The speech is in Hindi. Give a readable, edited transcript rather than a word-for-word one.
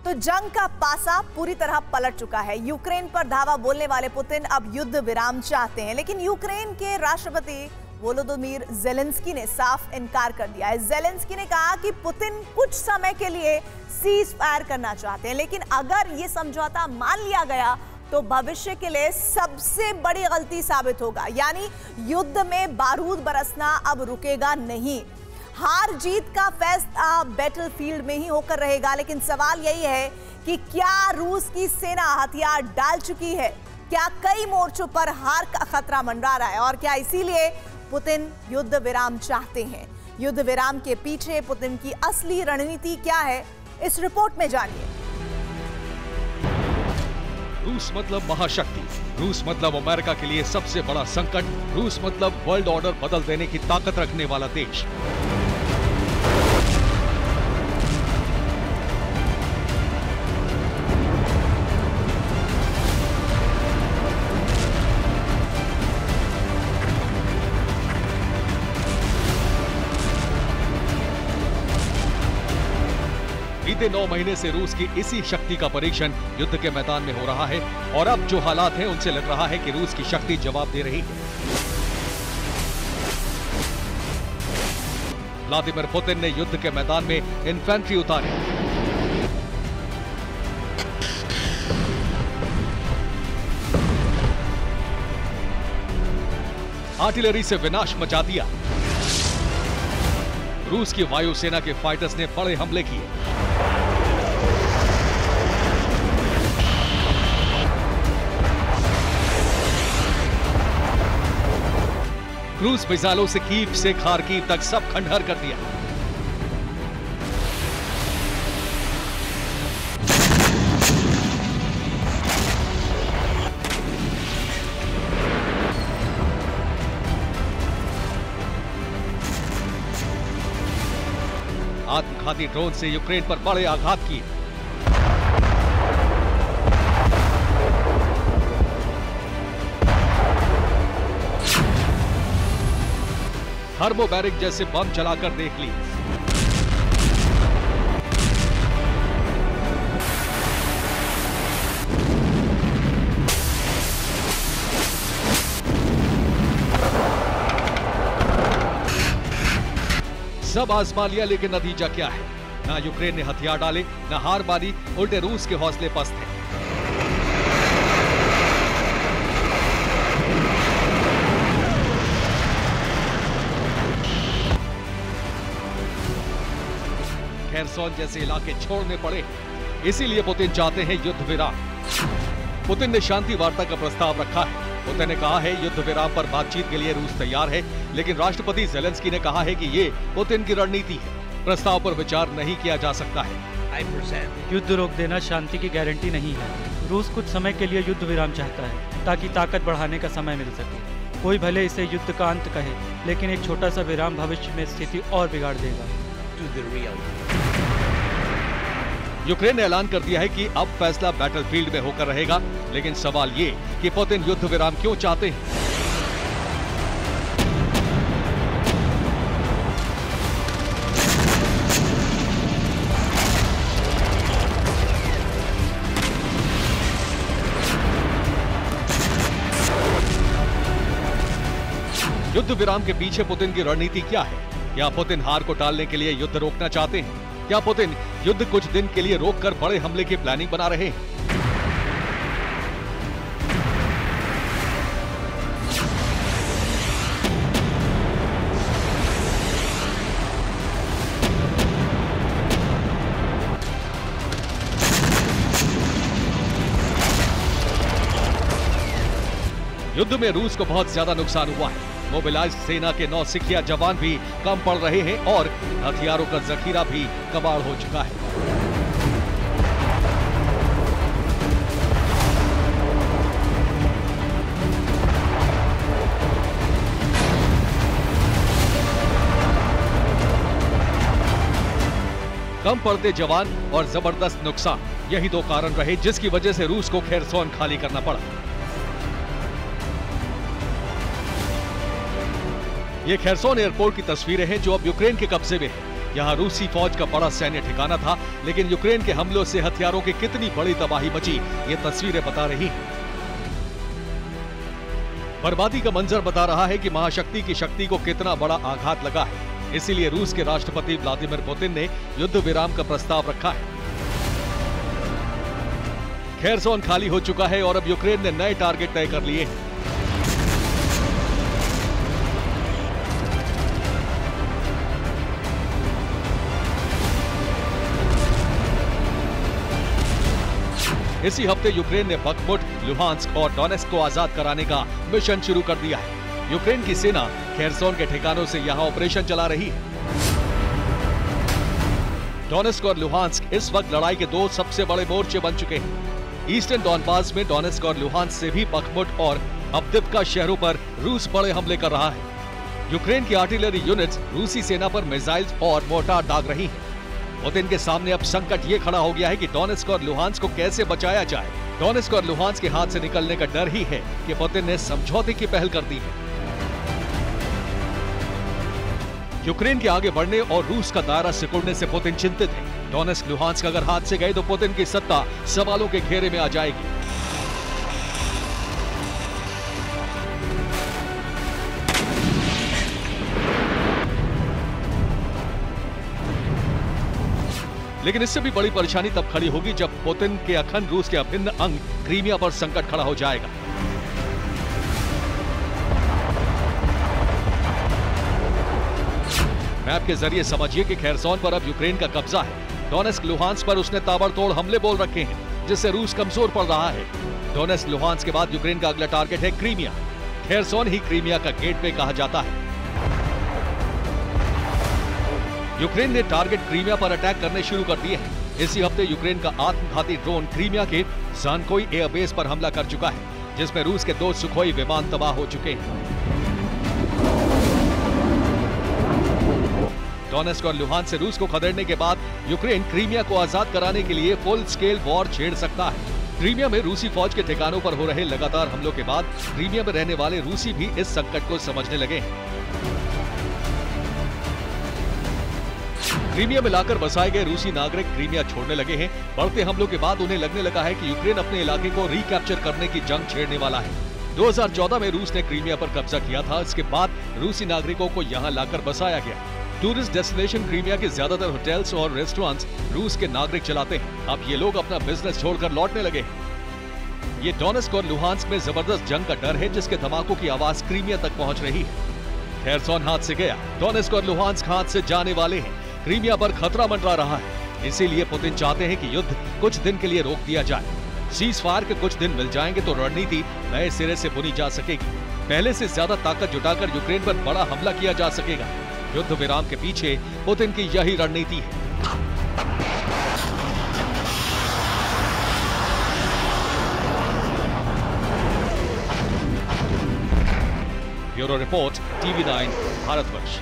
तो जंग का पासा पूरी तरह पलट चुका है। यूक्रेन पर धावा बोलने वाले पुतिन अब युद्ध विराम चाहते हैं, लेकिन यूक्रेन के राष्ट्रपति वोलोदिमीर ज़ेलेंस्की ने साफ इनकार कर दिया है। ज़ेलेंस्की ने कहा कि पुतिन कुछ समय के लिए सीज फायर करना चाहते हैं, लेकिन अगर ये समझौता मान लिया गया तो भविष्य के लिए सबसे बड़ी गलती साबित होगा। यानी युद्ध में बारूद बरसना अब रुकेगा नहीं। हार जीत का फैसला बैटलफील्ड में ही होकर रहेगा, लेकिन सवाल यही है कि क्या रूस की सेना हथियार डाल चुकी है? क्या कई मोर्चों पर हार का खतरा मंडरा रहा है? और क्या इसीलिए पुतिन युद्ध विराम चाहते हैं? युद्ध विराम के पीछे पुतिन की असली रणनीति क्या है, इस रिपोर्ट में जानिए। रूस मतलब महाशक्ति, रूस मतलब अमेरिका के लिए सबसे बड़ा संकट, रूस मतलब वर्ल्ड ऑर्डर बदल देने की ताकत रखने वाला देश। बीते 9 महीने से रूस की इसी शक्ति का परीक्षण युद्ध के मैदान में हो रहा है और अब जो हालात हैं उनसे लग रहा है कि रूस की शक्ति जवाब दे रही है। व्लादिमीर पुतिन ने युद्ध के मैदान में इन्फेंट्री उतारी, आर्टिलरी से विनाश मचा दिया। रूस की वायुसेना के फाइटर्स ने बड़े हमले किए। क्रूज मिसाइलों से कीव से खार्किव तक सब खंडहर कर दिया। आत्मघाती ड्रोन से यूक्रेन पर बड़े आघात किए। थर्मोबैरिक जैसे बम चलाकर देख ली। सब आजमा लिया, लेकिन नतीजा क्या है? ना यूक्रेन ने हथियार डाले, ना हार मानी, उल्टे रूस के हौसले पस्त हैं। खेरसोन जैसे इलाके छोड़ने पड़े, इसीलिए पुतिन चाहते हैं युद्ध विराम। पुतिन ने शांति वार्ता का प्रस्ताव रखा है। पुतिन ने कहा है युद्ध विराम पर बातचीत के लिए रूस तैयार है, लेकिन राष्ट्रपति ज़ेलेंस्की ने कहा है कि ये पुतिन की रणनीति है, प्रस्ताव पर विचार नहीं किया जा सकता है। युद्ध रोक देना शांति की गारंटी नहीं है। रूस कुछ समय के लिए युद्ध विराम चाहता है ताकि ताकत बढ़ाने का समय मिल सके। कोई भले इसे युद्ध का अंत कहे, लेकिन एक छोटा सा विराम भविष्य में स्थिति और बिगाड़ देगा। यूक्रेन ने ऐलान कर दिया है कि अब फैसला बैटलफील्ड में होकर रहेगा, लेकिन सवाल ये कि पुतिन युद्ध विराम क्यों चाहते हैं? युद्ध विराम के पीछे पुतिन की रणनीति क्या है? क्या पुतिन हार को टालने के लिए युद्ध रोकना चाहते हैं? क्या पुतिन युद्ध कुछ दिन के लिए रोककर बड़े हमले की प्लानिंग बना रहे हैं? युद्ध में रूस को बहुत ज्यादा नुकसान हुआ है। मोबिलाइज सेना के नौसिखिया जवान भी कम पड़ रहे हैं और हथियारों का जखीरा भी कबाड़ हो चुका है। कम पड़ते जवान और जबरदस्त नुकसान, यही दो कारण रहे जिसकी वजह से रूस को खेरसोन खाली करना पड़ा। ये खेरसोन एयरपोर्ट की तस्वीरें हैं जो अब यूक्रेन के कब्जे में है। यहाँ रूसी फौज का बड़ा सैन्य ठिकाना था, लेकिन यूक्रेन के हमलों से हथियारों की कितनी बड़ी तबाही मची, ये तस्वीरें बता रही हैं। बर्बादी का मंजर बता रहा है कि महाशक्ति की शक्ति को कितना बड़ा आघात लगा है। इसीलिए रूस के राष्ट्रपति व्लादिमीर पुतिन ने युद्ध विराम का प्रस्ताव रखा है। खेरसोन खाली हो चुका है और अब यूक्रेन ने नए टारगेट तय कर लिए हैं। इसी हफ्ते यूक्रेन ने बखमुट, लुहांस्क और डोनेस्क को आजाद कराने का मिशन शुरू कर दिया है। यूक्रेन की सेना खेरसोन के ठिकानों से यहां ऑपरेशन चला रही है। डोनेस्क और लुहांस्क इस वक्त लड़ाई के दो सबसे बड़े मोर्चे बन चुके हैं। ईस्टर्न डॉनबास में डोनेस्क और लुहांस्क से भी बखमुट और अब्दिव्का शहरों पर रूस बड़े हमले कर रहा है। यूक्रेन की आर्टिलरी यूनिट्स रूसी सेना पर मिसाइल्स और मोर्टार दाग रही हैं। पुतिन के सामने अब संकट ये खड़ा हो गया है कि डोनेस्क और लुहांस्क को कैसे बचाया जाए। डोनेस्क और लुहांस्क के हाथ से निकलने का डर ही है कि पुतिन ने समझौते की पहल कर दी है। यूक्रेन के आगे बढ़ने और रूस का दायरा सिकुड़ने से पुतिन चिंतित है। डोनेस्क, लुहांस्क अगर हाथ से गए तो पुतिन की सत्ता सवालों के घेरे में आ जाएगी। लेकिन इससे भी बड़ी परेशानी तब खड़ी होगी जब पुतिन के अखंड रूस के अभिन्न अंग क्रीमिया पर संकट खड़ा हो जाएगा। मैप के जरिए समझिए कि खेरसोन पर अब यूक्रेन का कब्जा है। डोनेस्क, लुहांस्क पर उसने ताबड़तोड़ हमले बोल रखे हैं, जिससे रूस कमजोर पड़ रहा है। डोनेस्क, लुहांस्क के बाद यूक्रेन का अगला टारगेट है क्रीमिया। खेरसोन ही क्रीमिया का गेटवे कहा जाता है। यूक्रेन ने टारगेट क्रीमिया पर अटैक करने शुरू कर दिए हैं। इसी हफ्ते यूक्रेन का आत्मघाती ड्रोन क्रीमिया के ज़ानकोई एयरबेस पर हमला कर चुका है, जिसमें रूस के 2 सुखोई विमान तबाह हो चुके हैं। डोनेस्क और लुहांस्क से रूस को खदेड़ने के बाद यूक्रेन क्रीमिया को आजाद कराने के लिए फुल स्केल वॉर छेड़ सकता है। क्रीमिया में रूसी फौज के ठिकानों पर हो रहे लगातार हमलों के बाद क्रीमिया में रहने वाले रूसी भी इस संकट को समझने लगे हैं। क्रीमिया में लाकर बसाए गए रूसी नागरिक क्रीमिया छोड़ने लगे हैं। बढ़ते हमलों के बाद उन्हें लगने लगा है कि यूक्रेन अपने इलाके को रिकैप्चर करने की जंग छेड़ने वाला है। 2014 में रूस ने क्रीमिया पर कब्जा किया था। इसके बाद रूसी नागरिकों को यहां लाकर बसाया गया। टूरिस्ट डेस्टिनेशन क्रीमिया के ज्यादातर होटल्स और रेस्टोरेंट्स रूस के नागरिक चलाते हैं। अब ये लोग अपना बिजनेस छोड़कर लौटने लगे हैं। ये डोनेस्क और लुहांस्क में जबरदस्त जंग का डर है, जिसके धमाकों की आवाज क्रीमिया तक पहुंच रही है। खेरसोन हाथ से गया, डोनेस्क और लुहांस्क हाथ से जाने वाले हैं। क्रीमिया पर खतरा मंडरा रहा है। इसीलिए पुतिन चाहते हैं कि युद्ध कुछ दिन के लिए रोक दिया जाए। सीज फायर के कुछ दिन मिल जाएंगे तो रणनीति नए सिरे से बुनी जा सकेगी। पहले से ज्यादा ताकत जुटाकर यूक्रेन पर बड़ा हमला किया जा सकेगा। युद्ध विराम के पीछे पुतिन की यही रणनीति है। Bureau report, TV9 Bharatvarsh.